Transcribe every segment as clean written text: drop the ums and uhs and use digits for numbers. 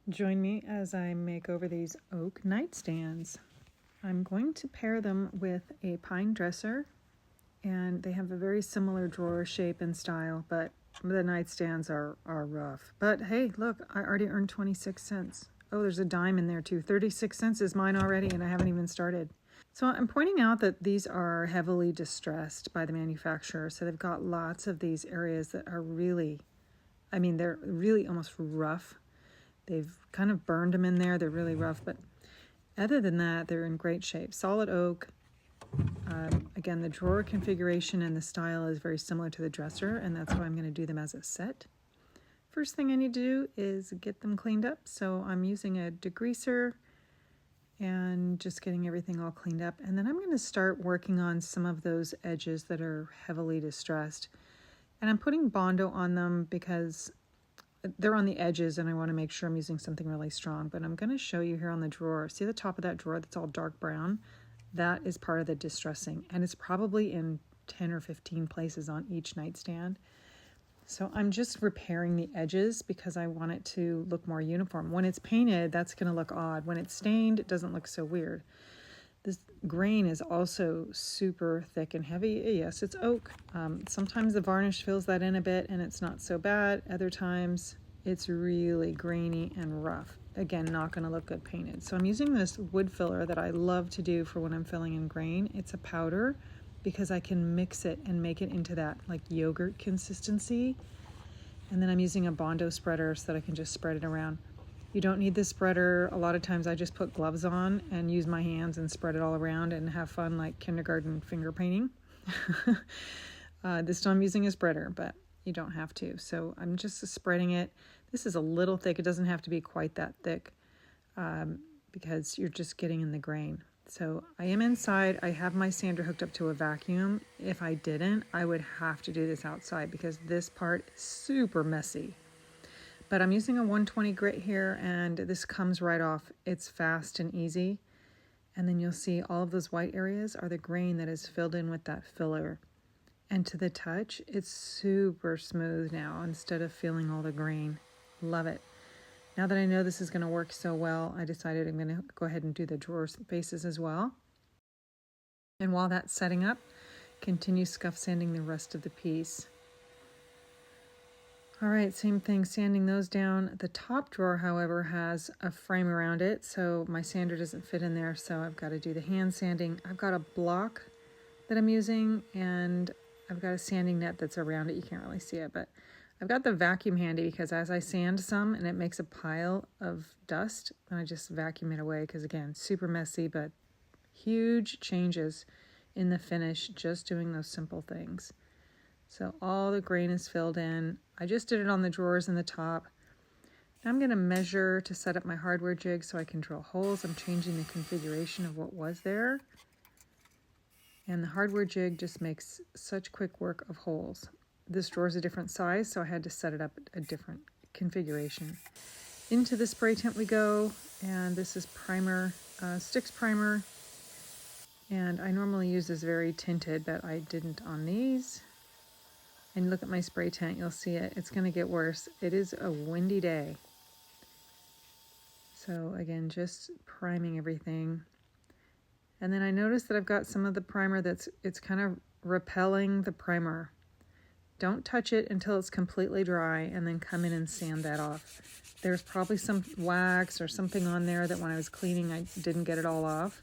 Join me as I make over these oak nightstands. I'm going to pair them with a pine dresser, and they have a very similar drawer shape and style, but the nightstands are rough. But hey, look, I already earned 26 cents. Oh, there's a dime in there too. 36 cents is mine already, and I haven't even started. So I'm pointing out that these are heavily distressed by the manufacturer. So they've got lots of these areas that are really, they're really almost rough. They've kind of burned them in there. They're really rough, but other than that, they're in great shape. Solid oak. Again, the drawer configuration and the style is very similar to the dresser, and that's why I'm going to do them as a set. First thing I need to do is get them cleaned up. So I'm using a degreaser and just getting everything all cleaned up. And then I'm going to start working on some of those edges that are heavily distressed. And I'm putting Bondo on them because they're on the edges and I want to make sure I'm using something really strong. But I'm going to show you here on the drawer. See the top of that drawer that's all dark brown? That is part of the distressing, and it's probably in 10 or 15 places on each nightstand. So I'm just repairing the edges because I want it to look more uniform. When it's painted, that's going to look odd. When it's stained, it doesn't look so weird. This grain is also super thick and heavy. Yes, it's oak. Sometimes the varnish fills that in a bit and it's not so bad. Other times it's really grainy and rough. Again, not going to look good painted. So I'm using this wood filler that I love to do for when I'm filling in grain. It's a powder because I can mix it and make it into that like yogurt consistency. And then I'm using a Bondo spreader so that I can just spread it around. You don't need the spreader. A lot of times I just put gloves on and use my hands and spread it all around and have fun like kindergarten finger painting. This time I'm using a spreader, but you don't have to. So I'm just spreading it. This is a little thick. It doesn't have to be quite that thick because you're just getting in the grain. So I am inside. I have my sander hooked up to a vacuum. If I didn't, I would have to do this outside because this part is super messy. But I'm using a 120 grit here, and this comes right off. It's fast and easy. And then you'll see all of those white areas are the grain that is filled in with that filler. And to the touch, it's super smooth now instead of feeling all the grain. Love it. Now that I know this is going to work so well, I decided I'm going to go ahead and do the drawer faces as well. And while that's setting up, continue scuff sanding the rest of the piece. All right, same thing, sanding those down. The top drawer, however, has a frame around it, so my sander doesn't fit in there, so I've got to do the hand sanding. I've got a block that I'm using, and I've got a sanding net that's around it. You can't really see it, but I've got the vacuum handy because as I sand some and it makes a pile of dust, I just vacuum it away because, again, super messy, but huge changes in the finish just doing those simple things. So all the grain is filled in. I just did it on the drawers and the top. Now I'm going to measure to set up my hardware jig so I can drill holes. I'm changing the configuration of what was there. And the hardware jig just makes such quick work of holes. This drawer is a different size, so I had to set it up a different configuration. Into the spray tent we go, and this is primer, Stix primer. And I normally use this very tinted, but I didn't on these. And look at my spray tent, you'll see it. It's going to get worse. It is a windy day. So again, just priming everything. And then I noticed that I've got some of the primer it's kind of repelling the primer. Don't touch it until it's completely dry and then come in and sand that off. There's probably some wax or something on there that when I was cleaning, I didn't get it all off.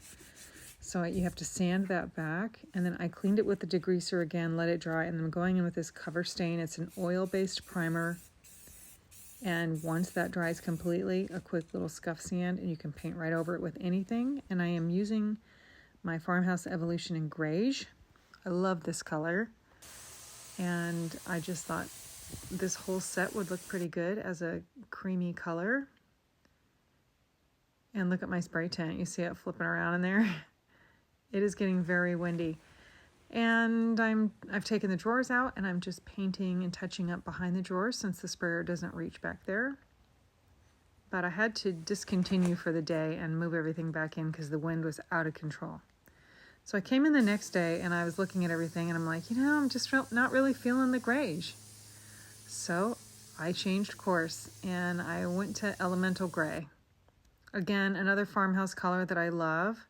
So you have to sand that back, and then I cleaned it with the degreaser again, let it dry, and I'm going in with this cover stain. It's an oil-based primer, and once that dries completely, a quick little scuff sand, and you can paint right over it with anything. And I am using my Farmhouse Evolution in Greige. I love this color, and I just thought this whole set would look pretty good as a creamy color. And look at my spray tent. You see it flipping around in there? It is getting very windy. And I've taken the drawers out and I'm just painting and touching up behind the drawers since the sprayer doesn't reach back there. But I had to discontinue for the day and move everything back in because the wind was out of control. So I came in the next day and I was looking at everything and I'm like, I'm just not really feeling the Greige. So I changed course and I went to Elemental Gray. Again, another farmhouse color that I love,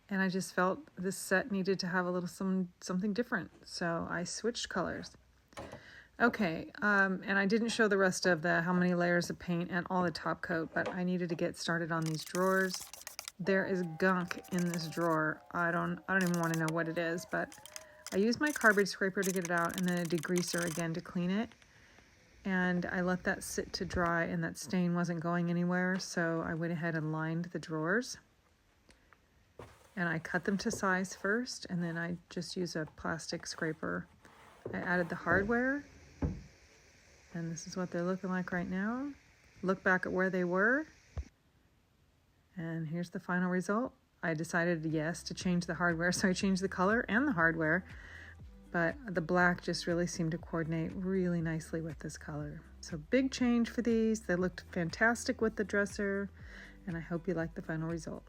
and I just felt this set needed to have a little something different, so I switched colors. Okay, and I didn't show the rest of how many layers of paint and all the top coat, but I needed to get started on these drawers. There is gunk in this drawer. I don't even want to know what it is, but I used my cardboard scraper to get it out and then a degreaser again to clean it. And I let that sit to dry, and that stain wasn't going anywhere, so I went ahead and lined the drawers. And I cut them to size first, and then I just use a plastic scraper. I added the hardware, and this is what they're looking like right now. Look back at where they were, and here's the final result. I decided, yes, to change the hardware, so I changed the color and the hardware. But the black just really seemed to coordinate really nicely with this color. So big change for these. They looked fantastic with the dresser, and I hope you like the final result.